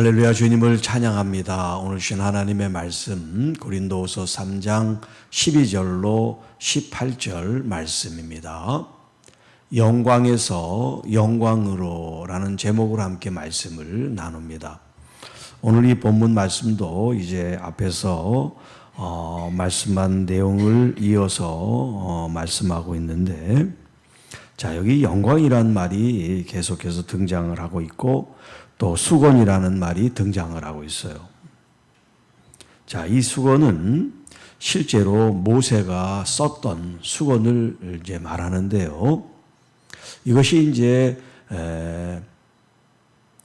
할렐루야, 주님을 찬양합니다. 오늘 주신 하나님의 말씀 고린도후서 3장 12절로 18절 말씀입니다. 영광에서 영광으로 라는 제목으로 함께 말씀을 나눕니다. 오늘 이 본문 말씀도 이제 앞에서 말씀한 내용을 이어서 말씀하고 있는데, 자, 여기 영광이란 말이 계속해서 등장을 하고 있고 또 수건이라는 말이 등장을 하고 있어요. 자, 이 수건은 실제로 모세가 썼던 수건을 이제 말하는데요. 이것이 이제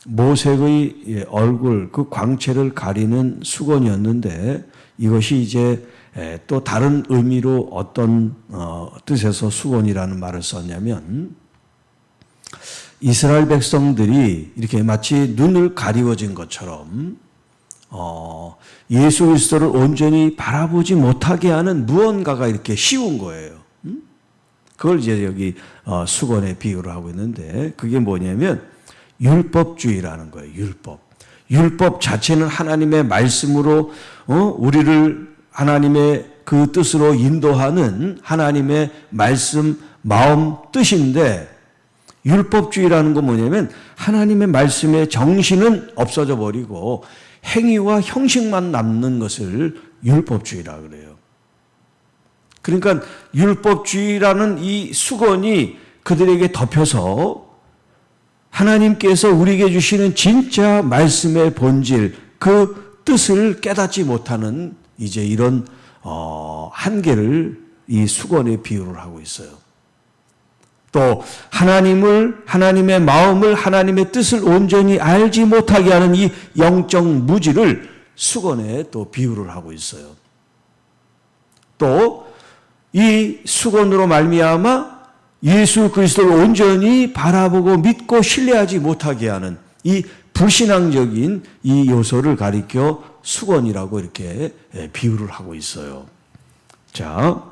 모세의 얼굴, 그 광채를 가리는 수건이었는데, 이것이 이제 또 다른 의미로 어떤 뜻에서 수건이라는 말을 썼냐면, 이스라엘 백성들이 이렇게 마치 눈을 가리워진 것처럼 예수 그리스도를 온전히 바라보지 못하게 하는 무언가가 이렇게 씌운 거예요. 그걸 이제 여기 수건에 비유를 하고 있는데, 그게 뭐냐면 율법주의라는 거예요. 율법 자체는 하나님의 말씀으로 우리를 하나님의 그 뜻으로 인도하는 하나님의 말씀, 마음, 뜻인데, 율법주의라는 건 뭐냐면 하나님의 말씀의 정신은 없어져 버리고 행위와 형식만 남는 것을 율법주의라 그래요. 그러니까 율법주의라는 이 수건이 그들에게 덮여서 하나님께서 우리에게 주시는 진짜 말씀의 본질, 그 뜻을 깨닫지 못하는 이제 이런 한계를 이 수건에 비유를 하고 있어요. 또 하나님의 마음을, 하나님의 뜻을 온전히 알지 못하게 하는 이 영적 무지를 수건에 또 비유를 하고 있어요. 또 이 수건으로 말미암아 예수 그리스도를 온전히 바라보고 믿고 신뢰하지 못하게 하는 이 불신앙적인 이 요소를 가리켜 수건이라고 이렇게 비유를 하고 있어요. 자,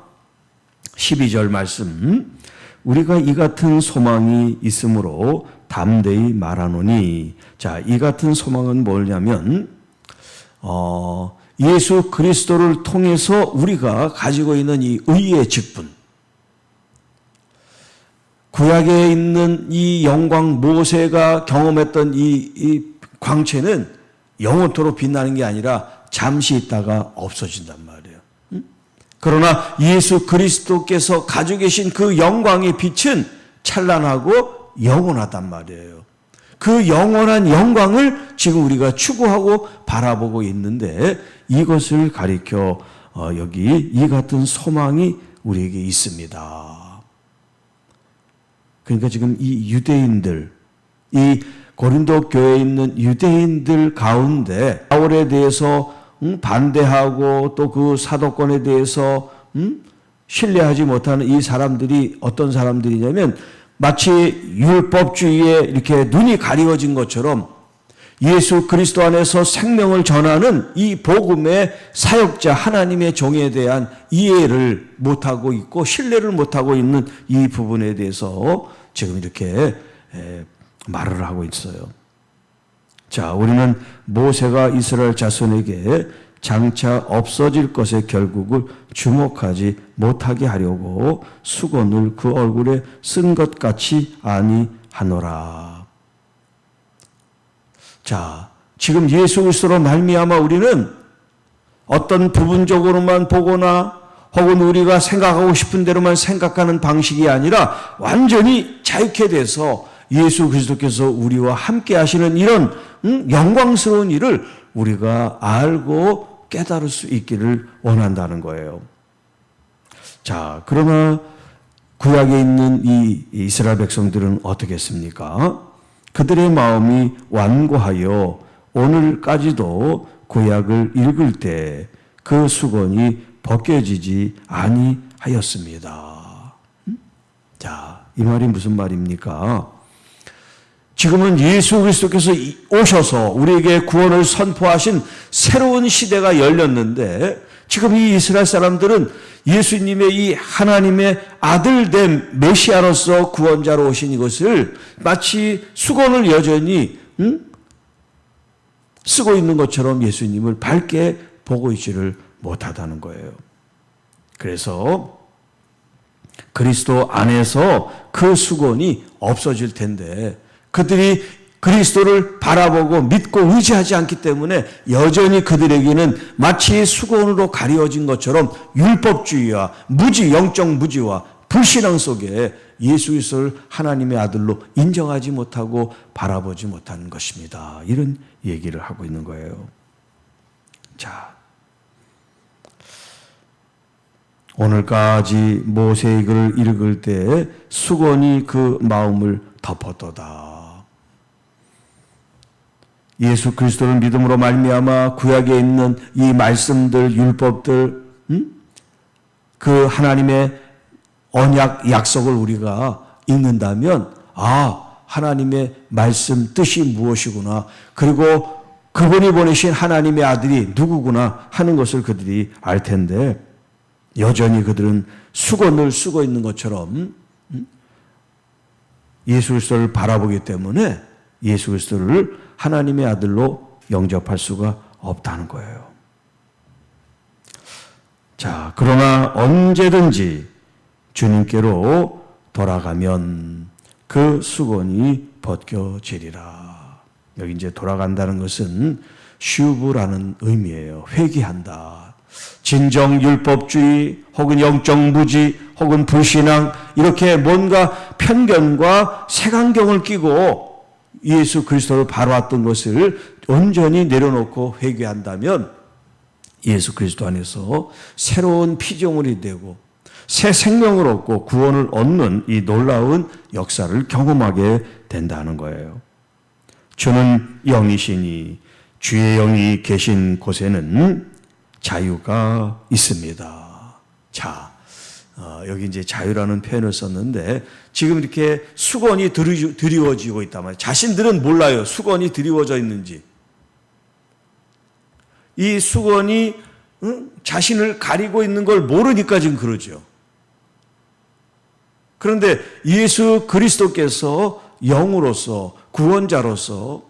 12절 말씀. 우리가 이 같은 소망이 있으므로 담대히 말하노니. 자, 이 같은 소망은 뭐냐면 예수 그리스도를 통해서 우리가 가지고 있는 이 의의 직분, 구약에 있는 이 영광, 모세가 경험했던 이 광채는 영원토록 빛나는 게 아니라 잠시 있다가 없어진단 말이에요. 그러나 예수 그리스도께서 가지고 계신 그 영광의 빛은 찬란하고 영원하단 말이에요. 그 영원한 영광을 지금 우리가 추구하고 바라보고 있는데, 이것을 가리켜 여기 이 같은 소망이 우리에게 있습니다. 그러니까 지금 이 유대인들, 이 고린도 교회에 있는 유대인들 가운데 바울에 대해서 반대하고 또 그 사도권에 대해서 신뢰하지 못하는 이 사람들이 어떤 사람들이냐면, 마치 율법주의에 이렇게 눈이 가리워진 것처럼 예수 그리스도 안에서 생명을 전하는 이 복음의 사역자 하나님의 종에 대한 이해를 못하고 있고 신뢰를 못하고 있는 이 부분에 대해서 지금 이렇게 말을 하고 있어요. 자, 우리는 모세가 이스라엘 자손에게 장차 없어질 것의 결국을 주목하지 못하게 하려고 수건을 그 얼굴에 쓴 것 같이 아니하노라. 자, 지금 예수 그리스도로 말미암아 우리는 어떤 부분적으로만 보거나 혹은 우리가 생각하고 싶은 대로만 생각하는 방식이 아니라 완전히 자유케 돼서 예수 그리스도께서 우리와 함께 하시는 이런 영광스러운 일을 우리가 알고 깨달을 수 있기를 원한다는 거예요. 자, 그러나 구약에 있는 이 이스라엘 백성들은 어떻겠습니까? 그들의 마음이 완고하여 오늘까지도 구약을 읽을 때 그 수건이 벗겨지지 아니하였습니다. 자, 이 말이 무슨 말입니까? 지금은 예수 그리스도께서 오셔서 우리에게 구원을 선포하신 새로운 시대가 열렸는데, 지금 이 이스라엘 사람들은 예수님의 이 하나님의 아들된 메시아로서 구원자로 오신 이것을 마치 수건을 여전히 쓰고 있는 것처럼 예수님을 밝게 보고 있지를 못하다는 거예요. 그래서 그리스도 안에서 그 수건이 없어질 텐데 그들이 그리스도를 바라보고 믿고 의지하지 않기 때문에 여전히 그들에게는 마치 수건으로 가려진 것처럼 율법주의와 무지, 영적 무지와 불신앙 속에 예수 그리스도를 하나님의 아들로 인정하지 못하고 바라보지 못하는 것입니다. 이런 얘기를 하고 있는 거예요. 자, 오늘까지 모세의 글을 읽을 때 수건이 그 마음을 덮었도다. 예수 그리스도를 믿음으로 말미암아 구약에 있는 이 말씀들, 율법들, 그 하나님의 언약, 약속을 우리가 읽는다면 하나님의 말씀 뜻이 무엇이구나, 그리고 그분이 보내신 하나님의 아들이 누구구나 하는 것을 그들이 알 텐데 여전히 그들은 수건을 쓰고 있는 것처럼 예수 그리스도를 바라보기 때문에 예수 그리스도를 하나님의 아들로 영접할 수가 없다는 거예요. 자, 그러나 언제든지 주님께로 돌아가면 그 수건이 벗겨지리라. 여기 이제 돌아간다는 것은 슈브라는 의미예요. 회개한다. 진정 율법주의 혹은 영적 무지 혹은 불신앙, 이렇게 뭔가 편견과 색안경을 끼고 예수 그리스도를 바라왔던 것을 온전히 내려놓고 회개한다면 예수 그리스도 안에서 새로운 피조물이 되고 새 생명을 얻고 구원을 얻는 이 놀라운 역사를 경험하게 된다는 거예요. 주는 영이시니 주의 영이 계신 곳에는 자유가 있습니다. 자, 여기 이제 자유라는 표현을 썼는데 지금 이렇게 수건이 드리워지고 있단 말이에요. 자신들은 몰라요. 수건이 드리워져 있는지. 이 수건이 자신을 가리고 있는 걸 모르니까 지금 그러죠. 그런데 예수 그리스도께서 영으로서 구원자로서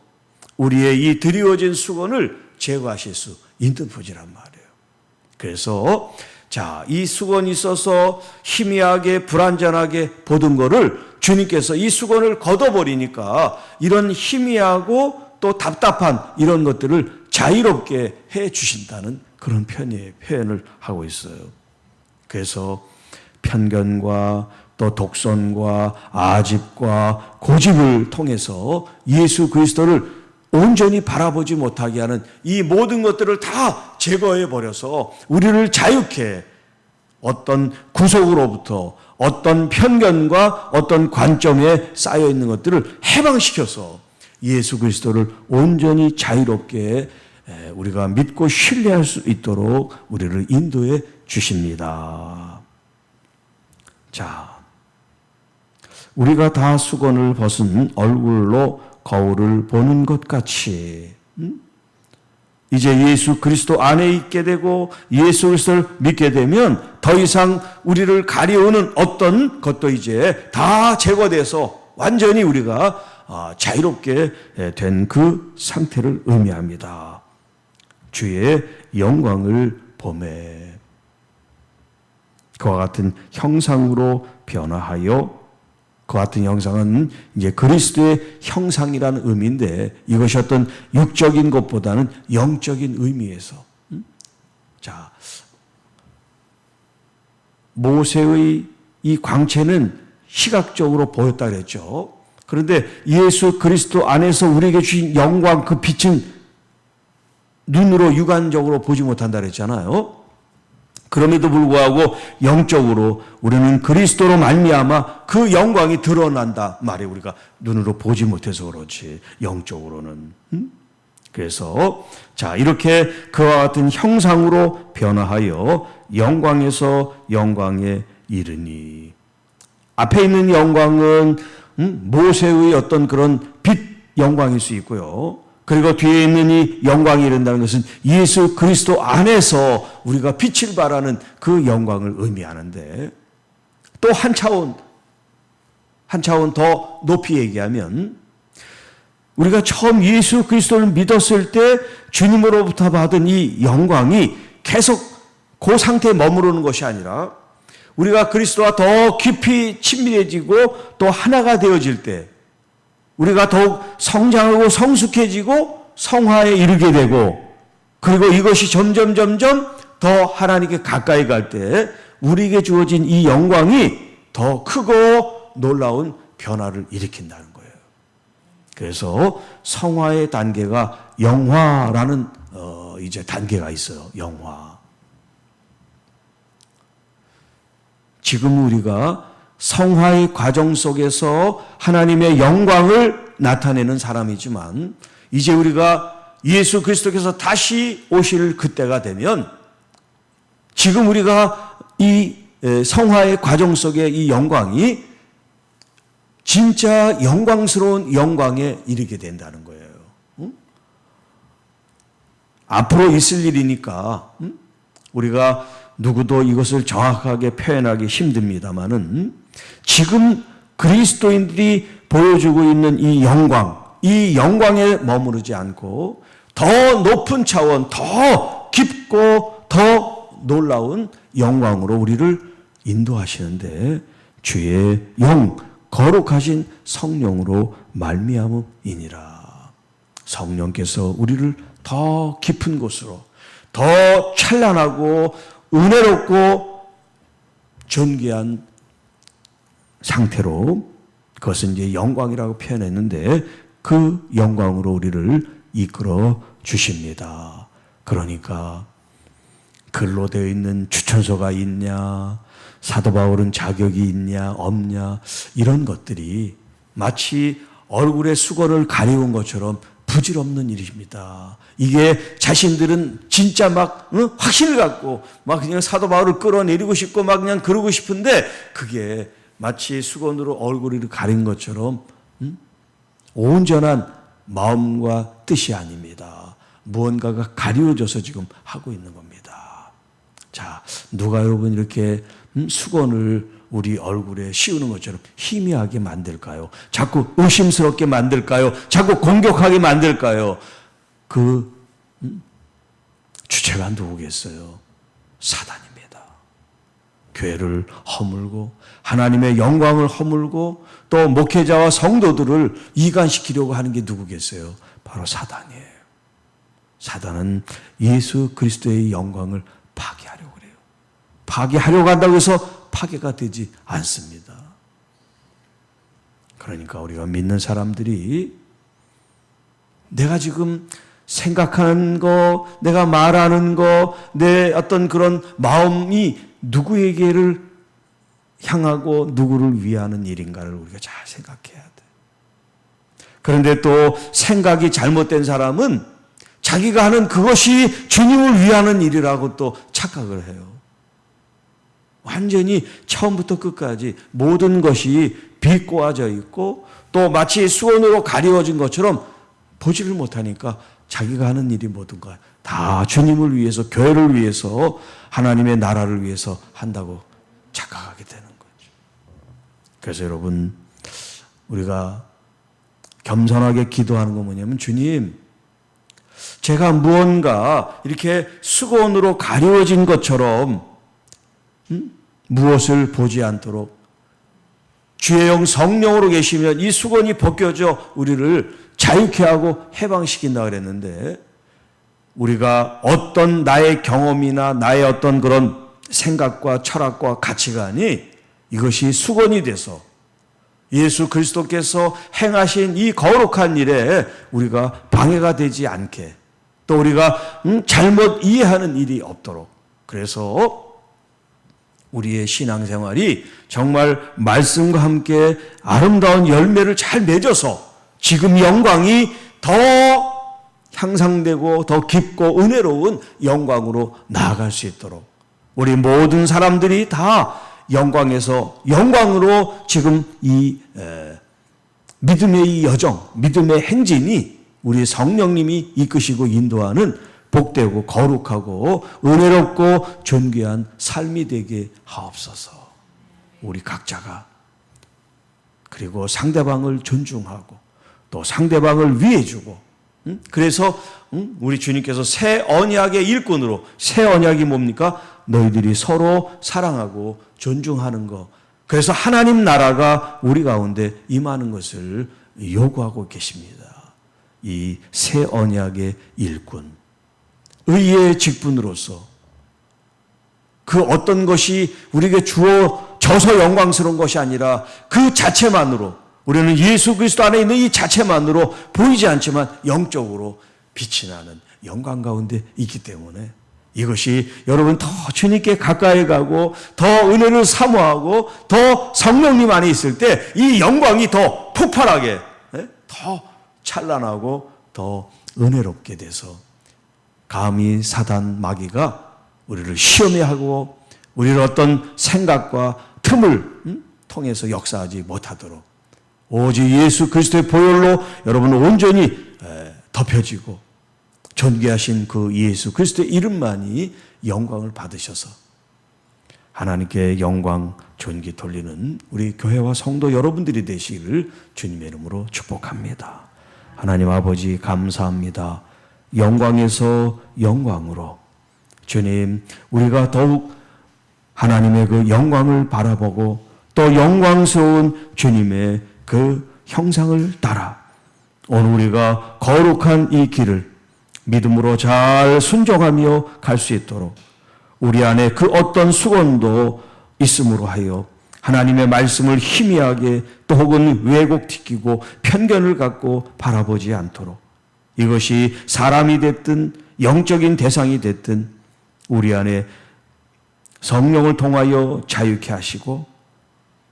우리의 이 드리워진 수건을 제거하실 수 있는 분이란 말이에요. 그래서 자, 이 수건이 있어서 희미하게 불완전하게 보던 거를 주님께서 이 수건을 걷어버리니까 이런 희미하고 또 답답한 이런 것들을 자유롭게 해 주신다는 그런 표현을 하고 있어요. 그래서 편견과 또 독선과 아집과 고집을 통해서 예수 그리스도를 온전히 바라보지 못하게 하는 이 모든 것들을 다 제거해 버려서 우리를 자유케 어떤 구속으로부터 어떤 편견과 어떤 관점에 쌓여 있는 것들을 해방시켜서 예수 그리스도를 온전히 자유롭게 우리가 믿고 신뢰할 수 있도록 우리를 인도해 주십니다. 자, 우리가 다 수건을 벗은 얼굴로 거울을 보는 것 같이 이제 예수 그리스도 안에 있게 되고 예수 그리스도를 믿게 되면 더 이상 우리를 가려우는 어떤 것도 이제 다 제거돼서 완전히 우리가 자유롭게 된 그 상태를 의미합니다. 주의 영광을 보매 그와 같은 형상으로 변화하여, 그와 같은 형상은 이제 그리스도의 형상이라는 의미인데 이것이 어떤 육적인 것보다는 영적인 의미에서 자, 모세의 이 광채는 시각적으로 보였다 그랬죠. 그런데 예수 그리스도 안에서 우리에게 주신 영광, 그 빛은 눈으로 육안적으로 보지 못한다 그랬잖아요. 그럼에도 불구하고 영적으로 우리는 그리스도로 말미암아 그 영광이 드러난다 말이에요. 우리가 눈으로 보지 못해서 그렇지 영적으로는. 그래서 자, 이렇게 그와 같은 형상으로 변화하여 영광에서 영광에 이르니, 앞에 있는 영광은 모세의 어떤 그런 빛 영광일 수 있고요. 그리고 뒤에 있는 이 영광이 이른다는 것은 예수 그리스도 안에서 우리가 빛을 발하는 그 영광을 의미하는데, 또 한 차원 더 높이 얘기하면 우리가 처음 예수 그리스도를 믿었을 때 주님으로부터 받은 이 영광이 계속 그 상태에 머무르는 것이 아니라 우리가 그리스도와 더 깊이 친밀해지고 또 하나가 되어질 때 우리가 더욱 성장하고 성숙해지고 성화에 이르게 되고 그리고 이것이 점점 더 하나님께 가까이 갈 때 우리에게 주어진 이 영광이 더 크고 놀라운 변화를 일으킨다는 거예요. 그래서 성화의 단계가 영화라는 이제 단계가 있어요. 영화. 지금 우리가 성화의 과정 속에서 하나님의 영광을 나타내는 사람이지만 이제 우리가 예수 그리스도께서 다시 오실 그때가 되면 지금 우리가 이 성화의 과정 속에 이 영광이 진짜 영광스러운 영광에 이르게 된다는 거예요. 앞으로 있을 일이니까 우리가 누구도 이것을 정확하게 표현하기 힘듭니다만은 지금 그리스도인들이 보여주고 있는 이 영광에 머무르지 않고 더 높은 차원, 더 깊고 더 놀라운 영광으로 우리를 인도하시는데 주의 영, 거룩하신 성령으로 말미암음이니라. 성령께서 우리를 더 깊은 곳으로, 더 찬란하고 은혜롭고 존귀한 상태로, 그것은 이제 영광이라고 표현했는데 그 영광으로 우리를 이끌어 주십니다. 그러니까 글로 되어 있는 추천서가 있냐, 사도 바울은 자격이 있냐 없냐, 이런 것들이 마치 얼굴에 수건을 가려운 것처럼 부질없는 일입니다. 이게 자신들은 진짜 막 확신을 갖고 막 그냥 사도 바울을 끌어내리고 싶고 막 그냥 그러고 싶은데 그게 마치 수건으로 얼굴을 가린 것처럼 온전한 마음과 뜻이 아닙니다. 무언가가 가려져서 지금 하고 있는 겁니다. 자, 누가 여러분 이렇게 수건을 우리 얼굴에 씌우는 것처럼 희미하게 만들까요? 자꾸 의심스럽게 만들까요? 자꾸 공격하게 만들까요? 그 주체가 누구겠어요? 사단입니다. 교회를 허물고 하나님의 영광을 허물고 또 목회자와 성도들을 이간시키려고 하는 게 누구겠어요? 바로 사단이에요. 사단은 예수 그리스도의 영광을 파괴하려고 그래요. 파괴하려고 한다고 해서 파괴가 되지 않습니다. 그러니까 우리가 믿는 사람들이 내가 지금 생각하는 거, 내가 말하는 거, 내 어떤 그런 마음이 누구에게를 향하고 누구를 위하는 일인가를 우리가 잘 생각해야 돼. 그런데 또 생각이 잘못된 사람은 자기가 하는 그것이 주님을 위하는 일이라고 또 착각을 해요. 완전히 처음부터 끝까지 모든 것이 비꼬아져 있고 또 마치 수건으로 가리워진 것처럼 보지를 못하니까 자기가 하는 일이 모든가 다 주님을 위해서, 교회를 위해서, 하나님의 나라를 위해서 한다고 착각하게 되는 거죠. 그래서 여러분, 우리가 겸손하게 기도하는 건 뭐냐면, 주님, 제가 무언가 이렇게 수건으로 가려워진 것처럼 무엇을 보지 않도록 주의 영 성령으로 계시면 이 수건이 벗겨져 우리를 자유케 하고 해방시킨다 그랬는데, 우리가 어떤 나의 경험이나 나의 어떤 그런 생각과 철학과 가치관이 이것이 수건이 돼서 예수 그리스도께서 행하신 이 거룩한 일에 우리가 방해가 되지 않게, 또 우리가 잘못 이해하는 일이 없도록, 그래서 우리의 신앙생활이 정말 말씀과 함께 아름다운 열매를 잘 맺어서 지금 영광이 더 향상되고 더 깊고 은혜로운 영광으로 나아갈 수 있도록 우리 모든 사람들이 다 영광에서 영광으로 지금 이 믿음의 이 여정, 믿음의 행진이 우리 성령님이 이끄시고 인도하는 복되고 거룩하고 은혜롭고 존귀한 삶이 되게 하옵소서. 우리 각자가, 그리고 상대방을 존중하고 또 상대방을 위해주고, 그래서 우리 주님께서 새 언약의 일꾼으로, 새 언약이 뭡니까? 너희들이 서로 사랑하고 존중하는 것. 그래서 하나님 나라가 우리 가운데 임하는 것을 요구하고 계십니다. 이 새 언약의 일꾼, 의의 직분으로서 그 어떤 것이 우리에게 주어져서 영광스러운 것이 아니라 그 자체만으로, 우리는 예수 그리스도 안에 있는 이 자체만으로 보이지 않지만 영적으로 빛이 나는 영광 가운데 있기 때문에 이것이 여러분 더 주님께 가까이 가고 더 은혜를 사모하고 더 성령님 안에 있을 때 이 영광이 더 폭발하게, 더 찬란하고 더 은혜롭게 돼서 감히 사단 마귀가 우리를 시험해하고 우리를 어떤 생각과 틈을 통해서 역사하지 못하도록 오직 예수 그리스도의 보혈로 여러분은 온전히 덮여지고 존귀하신 그 예수 그리스도의 이름만이 영광을 받으셔서 하나님께 영광 존귀 돌리는 우리 교회와 성도 여러분들이 되시기를 주님의 이름으로 축복합니다. 하나님 아버지 감사합니다. 영광에서 영광으로 주님, 우리가 더욱 하나님의 그 영광을 바라보고 또 영광스러운 주님의 그 형상을 따라 오늘 우리가 거룩한 이 길을 믿음으로 잘 순종하며 갈 수 있도록 우리 안에 그 어떤 수건도 있음으로 하여 하나님의 말씀을 희미하게 또 혹은 왜곡시키고 편견을 갖고 바라보지 않도록 이것이 사람이 됐든 영적인 대상이 됐든 우리 안에 성령을 통하여 자유케 하시고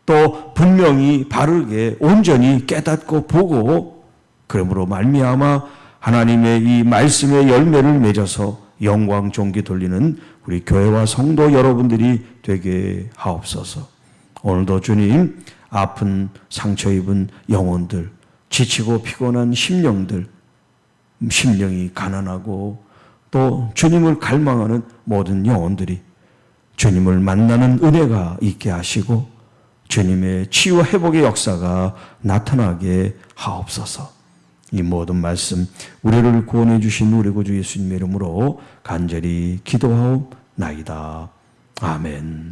또 분명히 바르게 온전히 깨닫고 보고 그러므로 말미암아 하나님의 이 말씀의 열매를 맺어서 영광 존귀 돌리는 우리 교회와 성도 여러분들이 되게 하옵소서. 오늘도 주님 아픈 상처 입은 영혼들, 지치고 피곤한 심령들, 심령이 가난하고 또 주님을 갈망하는 모든 영혼들이 주님을 만나는 은혜가 있게 하시고 주님의 치유와 회복의 역사가 나타나게 하옵소서. 이 모든 말씀 우리를 구원해 주신 우리 구주 예수님의 이름으로 간절히 기도하옵나이다. 아멘.